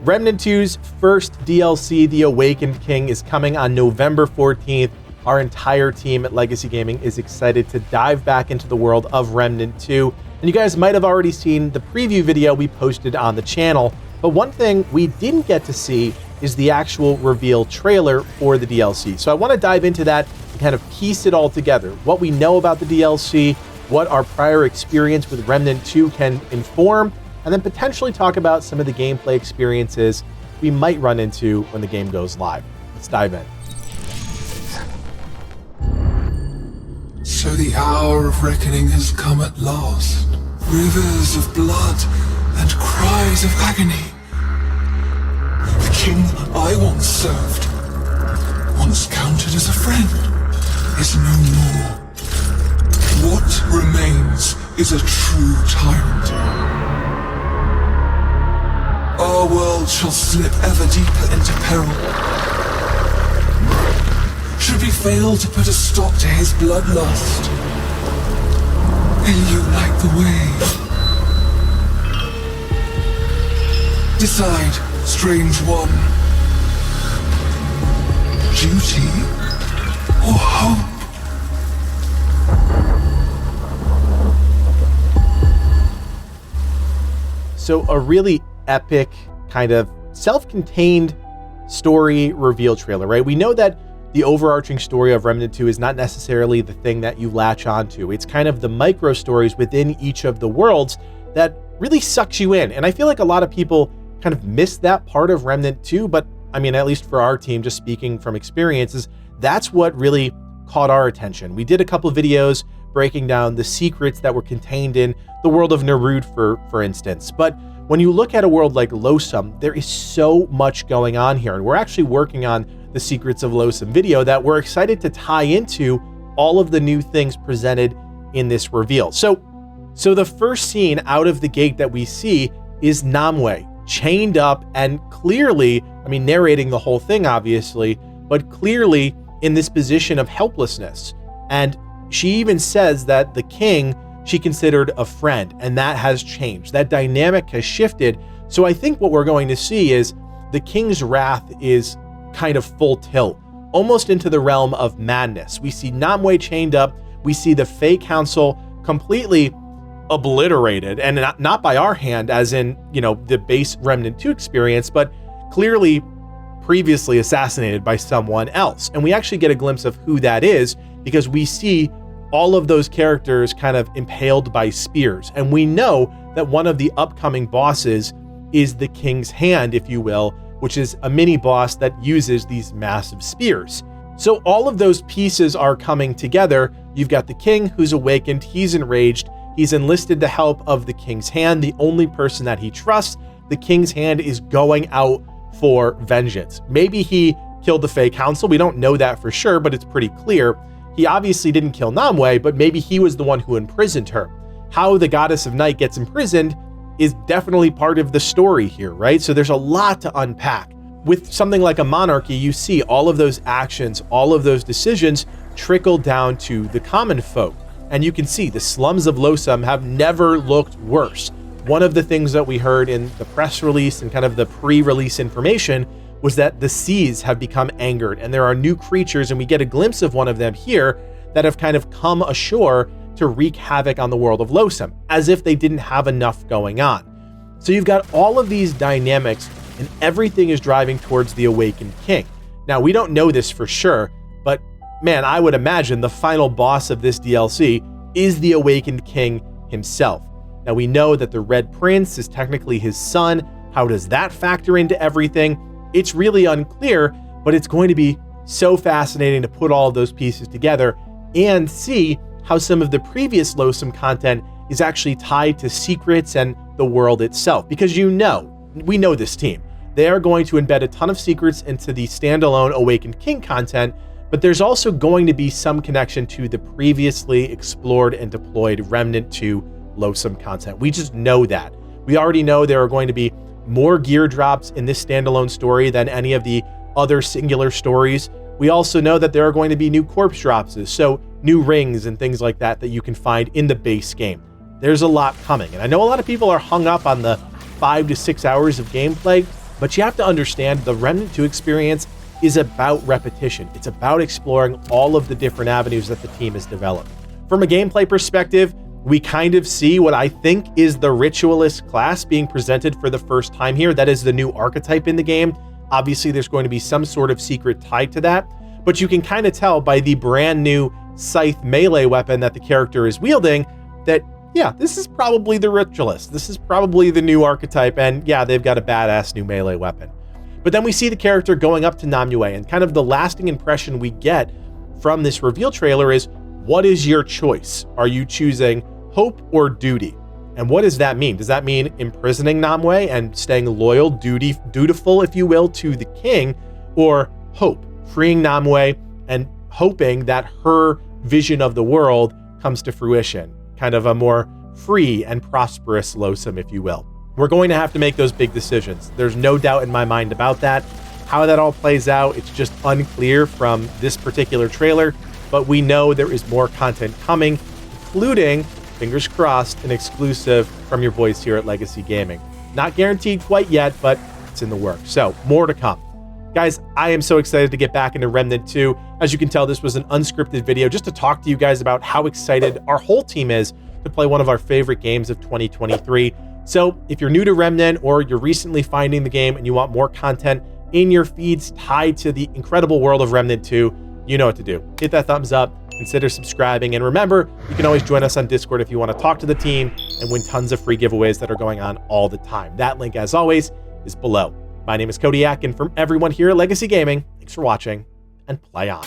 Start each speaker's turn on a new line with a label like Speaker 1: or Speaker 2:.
Speaker 1: Remnant 2's first DLC, The Awakened King, is coming on November 14th. Our entire team at Legacy Gaming is excited to dive back into the world of Remnant 2. And you guys might have already seen the preview video we posted on the channel, but one thing we didn't get to see is the actual reveal trailer for the DLC. So I want to dive into that and kind of piece it all together. What we know about the DLC, what our prior experience with Remnant 2 can inform, and then potentially talk about some of the gameplay experiences we might run into when the game goes live. Let's dive in.
Speaker 2: So the hour of reckoning has come at last. Rivers of blood and cries of agony. The king I once served, once counted as a friend, is no more. What remains is a true tyrant. Our world shall slip ever deeper into peril. Should we fail to put a stop to his bloodlust, will you light the way? Decide, strange one. Duty or hope?
Speaker 1: So a really epic, kind of self-contained story reveal trailer, right? We know that the overarching story of Remnant 2 is not necessarily the thing that you latch onto. It's kind of the micro stories within each of the worlds that really sucks you in. And I feel like a lot of people kind of miss that part of Remnant 2, but I mean, at least for our team, just speaking from experiences, that's what really caught our attention. We did a couple of videos breaking down the secrets that were contained in the world of Nerud, for instance. But when you look at a world like Losomn, there is so much going on here. And we're actually working on the Secrets of Losomn video that we're excited to tie into all of the new things presented in this reveal. So the first scene out of the gate that we see is Namwe chained up and clearly, I mean, narrating the whole thing, obviously, but clearly in this position of helplessness. And she even says that the king she considered a friend, and that has changed. That dynamic has shifted. So I think what we're going to see is the king's wrath is kind of full tilt, almost into the realm of madness. We see Namwe chained up. We see the Fae Council completely obliterated, and not by our hand, as in, you know, the base Remnant 2 experience, but clearly previously assassinated by someone else. And we actually get a glimpse of who that is because we see all of those characters kind of impaled by spears. And we know that one of the upcoming bosses is the King's Hand, if you will, which is a mini boss that uses these massive spears. So all of those pieces are coming together. You've got the king who's awakened, he's enraged, he's enlisted the help of the King's Hand, the only person that he trusts. The King's Hand is going out for vengeance. Maybe he killed the Fae Council, we don't know that for sure, but it's pretty clear. He obviously didn't kill Namwe, but maybe he was the one who imprisoned her. How the Goddess of Night gets imprisoned is definitely part of the story here, right? So there's a lot to unpack. With something like a monarchy, you see all of those actions, all of those decisions trickle down to the common folk. And you can see the slums of Losomn have never looked worse. One of the things that we heard in the press release and kind of the pre-release information was that the seas have become angered and there are new creatures, and we get a glimpse of one of them here that have kind of come ashore to wreak havoc on the world of Losomn, as if they didn't have enough going on. So you've got all of these dynamics and everything is driving towards the Awakened King. Now, we don't know this for sure, but man, I would imagine the final boss of this DLC is the Awakened King himself. Now, we know that the Red Prince is technically his son. How does that factor into everything? It's really unclear, but it's going to be so fascinating to put all of those pieces together and see how some of the previous Losomn content is actually tied to secrets and the world itself. Because we know this team. They are going to embed a ton of secrets into the standalone Awakened King content, but there's also going to be some connection to the previously explored and deployed Remnant 2 Losomn content. We just know that. We already know there are going to be more gear drops in this standalone story than any of the other singular stories. We also know that there are going to be new corpse drops, so new rings and things like that that you can find in the base game. There's a lot coming, and I know a lot of people are hung up on the 5 to 6 hours of gameplay. But you have to understand the Remnant 2 experience is about repetition. It's about exploring all of the different avenues that the team has developed. From a gameplay perspective, we kind of see what I think is the Ritualist class being presented for the first time here. That is the new archetype in the game. Obviously, there's going to be some sort of secret tied to that, but you can kind of tell by the brand new scythe melee weapon that the character is wielding that, yeah, this is probably the Ritualist. This is probably the new archetype, and yeah, they've got a badass new melee weapon. But then we see the character going up to Namue, and kind of the lasting impression we get from this reveal trailer is, what is your choice? Are you choosing hope or duty? And what does that mean? Does that mean imprisoning Namue and staying loyal, dutiful, if you will, to the king, or hope, freeing Namue and hoping that her vision of the world comes to fruition, kind of a more free and prosperous Losomn, if you will? We're going to have to make those big decisions. There's no doubt in my mind about that. How that all plays out, it's just unclear from this particular trailer, but we know there is more content coming, including, fingers crossed, an exclusive from your boys here at Legacy Gaming. Not guaranteed quite yet, but it's in the works. So more to come. Guys, I am so excited to get back into Remnant 2. As you can tell, this was an unscripted video just to talk to you guys about how excited our whole team is to play one of our favorite games of 2023. So if you're new to Remnant or you're recently finding the game and you want more content in your feeds tied to the incredible world of Remnant 2, you know what to do. Hit that thumbs up, consider subscribing, and remember, you can always join us on Discord if you want to talk to the team and win tons of free giveaways that are going on all the time. That link, as always, is below. My name is Codiak, and from everyone here at Legacy Gaming, thanks for watching, and play on.